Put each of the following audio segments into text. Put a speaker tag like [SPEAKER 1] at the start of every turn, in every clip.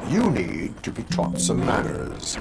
[SPEAKER 1] You need to be taught some manners.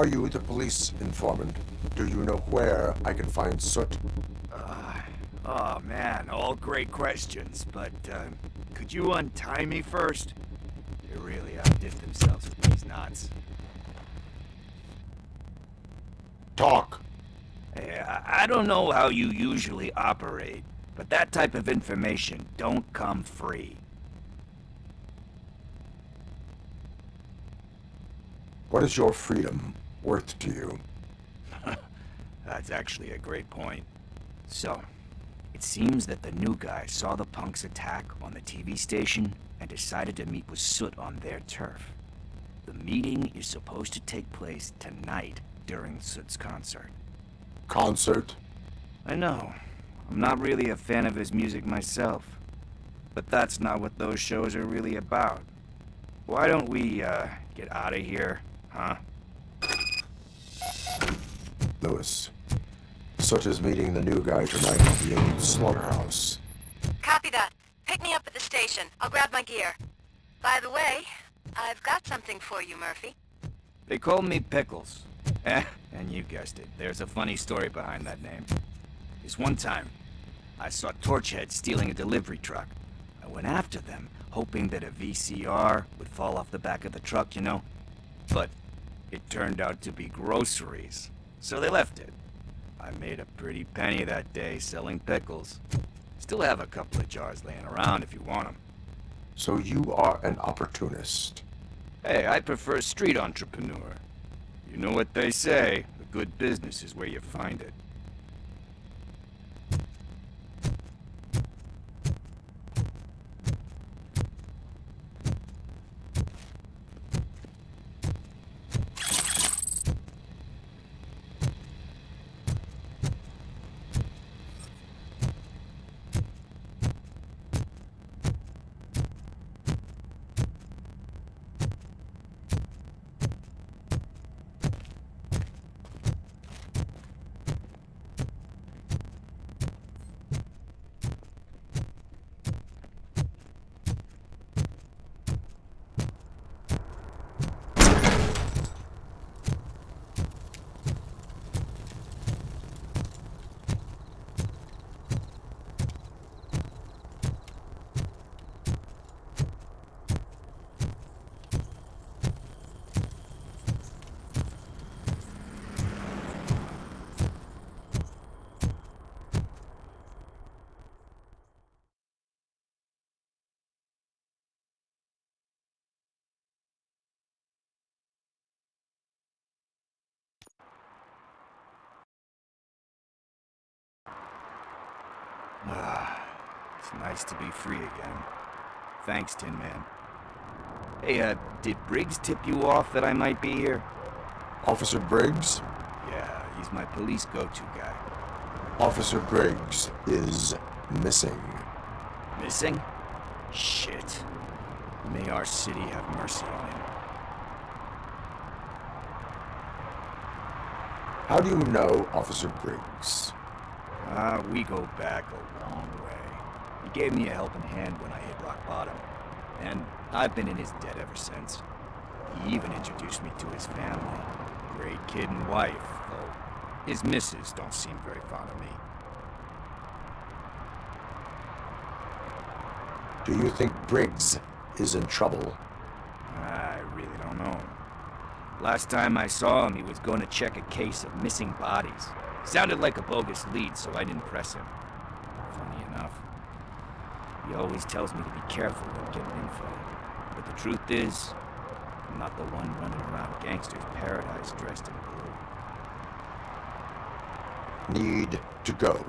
[SPEAKER 1] Are you the police informant? Do you know where I can find Soot?
[SPEAKER 2] Oh man, all great questions, but could you untie me first? They really outdid themselves with these knots.
[SPEAKER 1] Talk.
[SPEAKER 2] Hey, I don't know how you usually operate, but that type of information don't come free.
[SPEAKER 1] What is your freedom worth to you?
[SPEAKER 2] That's actually a great point. So, it seems that the new guy saw the punks' attack on the TV station and decided to meet with Soot on their turf. The meeting is supposed to take place tonight during Soot's concert.
[SPEAKER 1] Concert?
[SPEAKER 2] I know. I'm not really a fan of his music myself. But that's not what those shows are really about. Why don't we, get out of here, huh?
[SPEAKER 1] Lewis. Soot is meeting the new guy tonight at the old slaughterhouse.
[SPEAKER 3] Copy that. Pick me up at the station. I'll grab my gear. By the way, I've got something for you, Murphy.
[SPEAKER 2] They call me Pickles. And you guessed it. There's a funny story behind that name. This one time, I saw Torchhead stealing a delivery truck. I went after them, hoping that a VCR would fall off the back of the truck, you know? But it turned out to be groceries, so they left it. I made a pretty penny that day selling pickles. Still have a couple of jars laying around if you want them.
[SPEAKER 1] So you are an opportunist.
[SPEAKER 2] Hey, I prefer street entrepreneur. You know what they say, a good business is where you find it. It's nice to be free again. Thanks, Tin Man. Hey, did Briggs tip you off that I might be here?
[SPEAKER 1] Officer Briggs?
[SPEAKER 2] Yeah, he's my police go-to guy.
[SPEAKER 1] Officer Briggs is missing.
[SPEAKER 2] Missing? Shit. May our city have mercy on him.
[SPEAKER 1] How do you know Officer Briggs?
[SPEAKER 2] We go back a long way. He gave me a helping hand when I hit rock bottom. And I've been in his debt ever since. He even introduced me to his family. Great kid and wife, though his missus don't seem very fond of me.
[SPEAKER 1] Do you think Briggs is in trouble?
[SPEAKER 2] I really don't know. Last time I saw him, he was going to check a case of missing bodies. Sounded like a bogus lead, so I didn't press him. Funny enough. He always tells me to be careful when getting info. But the truth is, I'm not the one running around gangster's paradise dressed in blue.
[SPEAKER 1] Need to go.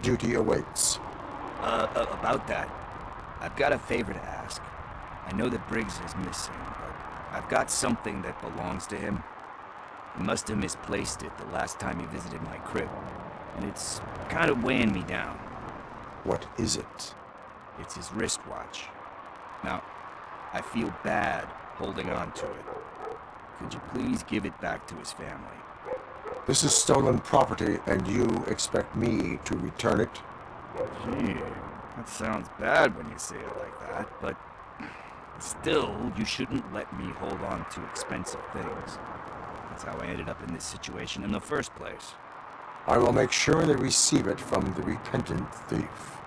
[SPEAKER 1] Duty awaits.
[SPEAKER 2] About that, I've got a favor to ask. I know that Briggs is missing, but I've got something that belongs to him. He must have misplaced it the last time he visited my crib, and it's kind of weighing me down.
[SPEAKER 1] What is it?
[SPEAKER 2] It's his wristwatch. Now, I feel bad holding on to it. Could you please give it back to his family?
[SPEAKER 1] This is stolen property, and you expect me to return it?
[SPEAKER 2] Gee, that sounds bad when you say it like that, but still, you shouldn't let me hold on to expensive things. That's how I ended up in this situation in the first place.
[SPEAKER 1] I will make sure they receive it from the repentant thief.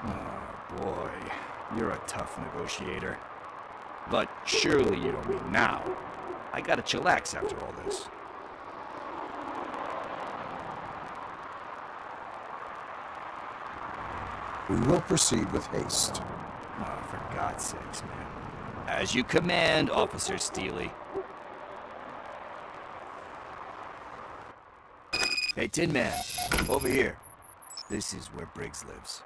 [SPEAKER 2] Oh, boy. You're a tough negotiator. But surely you don't mean now. I gotta chillax after all this.
[SPEAKER 1] We will proceed with haste.
[SPEAKER 2] Oh, for God's sakes, man. As you command, Officer Steely. Hey, Tin Man, over here. This is where Briggs lives.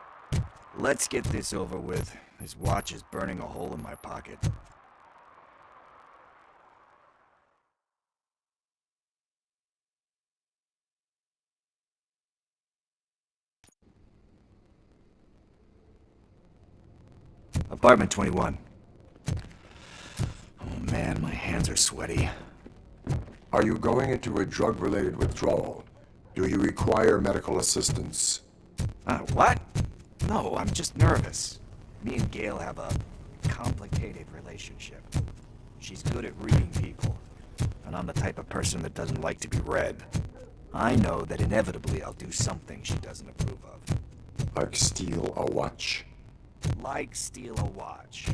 [SPEAKER 2] Let's get this over with. His watch is burning a hole in my pocket. Apartment 21. Oh man, my hands are sweaty.
[SPEAKER 1] Are you going into a drug-related withdrawal? Do you require medical assistance?
[SPEAKER 2] What? No, I'm just nervous. Me and Gail have a complicated relationship. She's good at reading people, and I'm the type of person that doesn't like to be read. I know that inevitably I'll do something she doesn't approve of.
[SPEAKER 1] Like steal a watch?
[SPEAKER 2] Like steal a watch.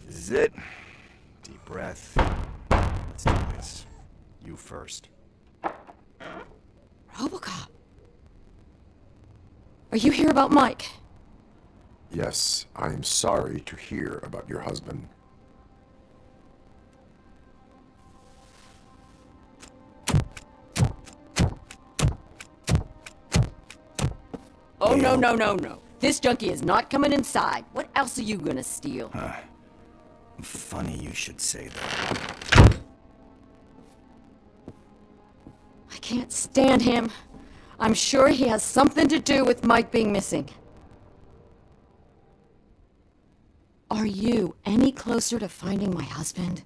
[SPEAKER 2] This is it. Deep breath. Let's do this. You first.
[SPEAKER 4] Robocop. Are you here about Mike?
[SPEAKER 1] Yes, I am sorry to hear about your husband.
[SPEAKER 4] Oh, no. This junkie is not coming inside. What else are you gonna steal?
[SPEAKER 2] Funny you should say that.
[SPEAKER 4] I can't stand him. I'm sure he has something to do with Mike being missing. Are you any closer to finding my husband?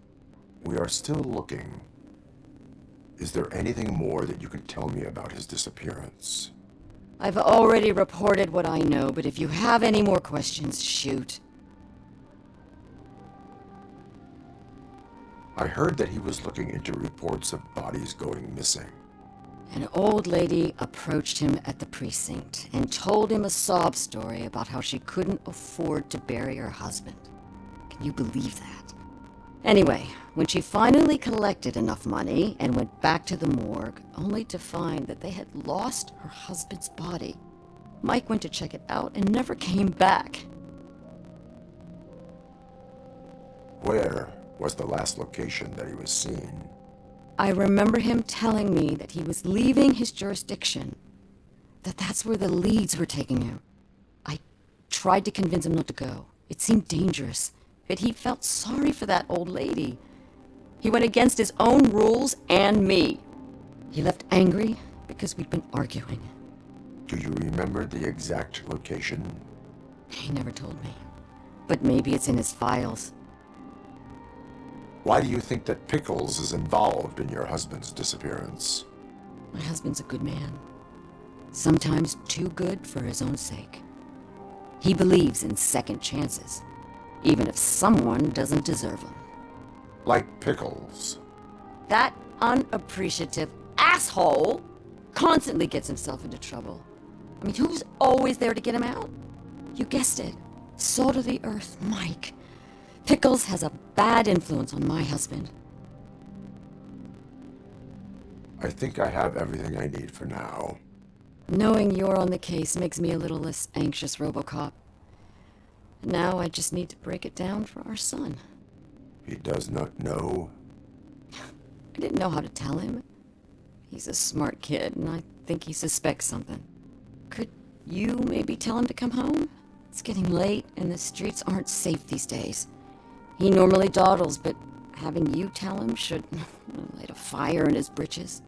[SPEAKER 1] We are still looking. Is there anything more that you can tell me about his disappearance?
[SPEAKER 4] I've already reported what I know, but if you have any more questions, shoot.
[SPEAKER 1] I heard that he was looking into reports of bodies going missing.
[SPEAKER 4] An old lady approached him at the precinct and told him a sob story about how she couldn't afford to bury her husband. Can you believe that? Anyway, when she finally collected enough money and went back to the morgue, only to find that they had lost her husband's body, Mike went to check it out and never came back.
[SPEAKER 1] Where was the last location that he was seen?
[SPEAKER 4] I remember him telling me that he was leaving his jurisdiction, that's where the leads were taking him. I tried to convince him not to go. It seemed dangerous, but he felt sorry for that old lady. He went against his own rules and me. He left angry because we'd been arguing.
[SPEAKER 1] Do you remember the exact location?
[SPEAKER 4] He never told me, but maybe it's in his files.
[SPEAKER 1] Why do you think that Pickles is involved in your husband's disappearance?
[SPEAKER 4] My husband's a good man. Sometimes too good for his own sake. He believes in second chances, even if someone doesn't deserve them.
[SPEAKER 1] Like Pickles.
[SPEAKER 4] That unappreciative asshole constantly gets himself into trouble. I mean, who's always there to get him out? You guessed it. Salt of the earth, Mike. Pickles has a bad influence on my husband.
[SPEAKER 1] I think I have everything I need for now.
[SPEAKER 4] Knowing you're on the case makes me a little less anxious, Robocop. Now I just need to break it down for our son.
[SPEAKER 1] He does not know.
[SPEAKER 4] I didn't know how to tell him. He's a smart kid, and I think he suspects something. Could you maybe tell him to come home? It's getting late, and the streets aren't safe these days. He normally dawdles, but having you tell him should light a fire in his britches.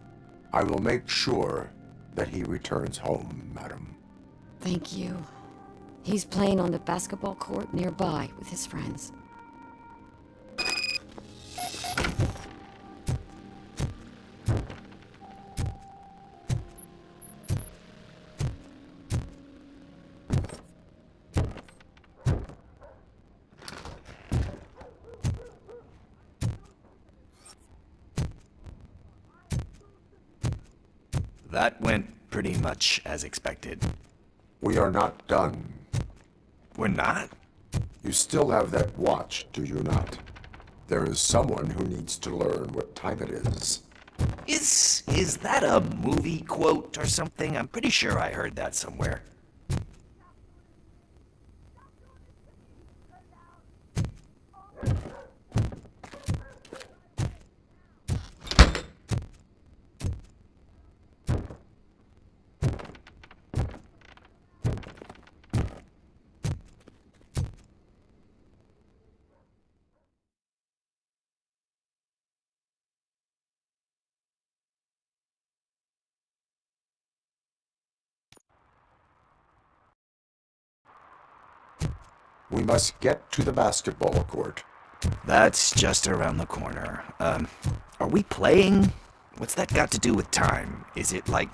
[SPEAKER 1] I will make sure that he returns home, madam.
[SPEAKER 4] Thank you. He's playing on the basketball court nearby with his friends.
[SPEAKER 2] That went pretty much as expected.
[SPEAKER 1] We are not done.
[SPEAKER 2] We're not?
[SPEAKER 1] You still have that watch, do you not? There is someone who needs to learn what time it is.
[SPEAKER 2] Is that a movie quote or something? I'm pretty sure I heard that somewhere.
[SPEAKER 1] We must get to the basketball court.
[SPEAKER 2] That's just around the corner. Are we playing? What's that got to do with time? Is it like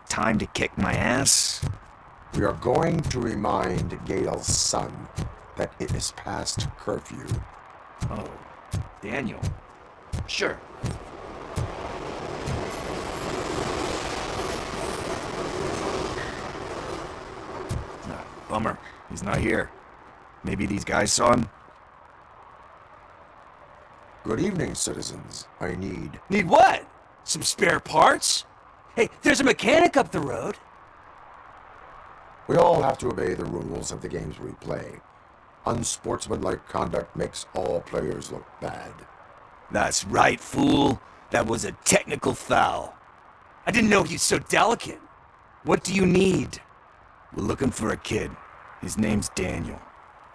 [SPEAKER 2] time to kick my ass?
[SPEAKER 1] We are going to remind Gail's son that it is past curfew.
[SPEAKER 2] Oh, Daniel. Sure. Bummer. He's not here. Maybe these guys saw him?
[SPEAKER 1] Good evening, citizens. I need...
[SPEAKER 5] Need what? Some spare parts? Hey, there's a mechanic up the road.
[SPEAKER 1] We all have to obey the rules of the games we play. Unsportsmanlike conduct makes all players look bad.
[SPEAKER 2] That's right, fool. That was a technical foul.
[SPEAKER 5] I didn't know he's so delicate. What do you need?
[SPEAKER 2] We're looking for a kid. His name's Daniel.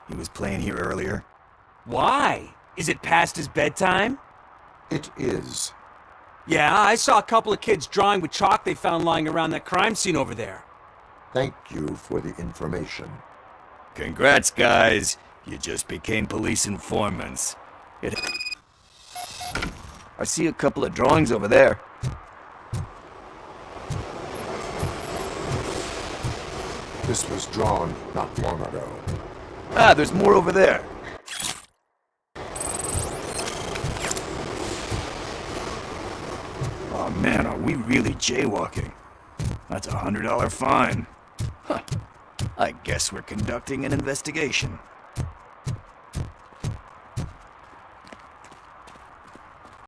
[SPEAKER 2] He was playing here earlier.
[SPEAKER 5] Why? Is it past his bedtime?
[SPEAKER 1] It is.
[SPEAKER 5] Yeah, I saw a couple of kids drawing with chalk they found lying around that crime scene over there.
[SPEAKER 1] Thank you for the information.
[SPEAKER 2] Congrats, guys. You just became police informants. I see a couple of drawings over there.
[SPEAKER 1] This was drawn not long ago.
[SPEAKER 2] Ah, there's more over there. Oh man, are we really jaywalking? That's $100 fine. Huh. I guess we're conducting an investigation.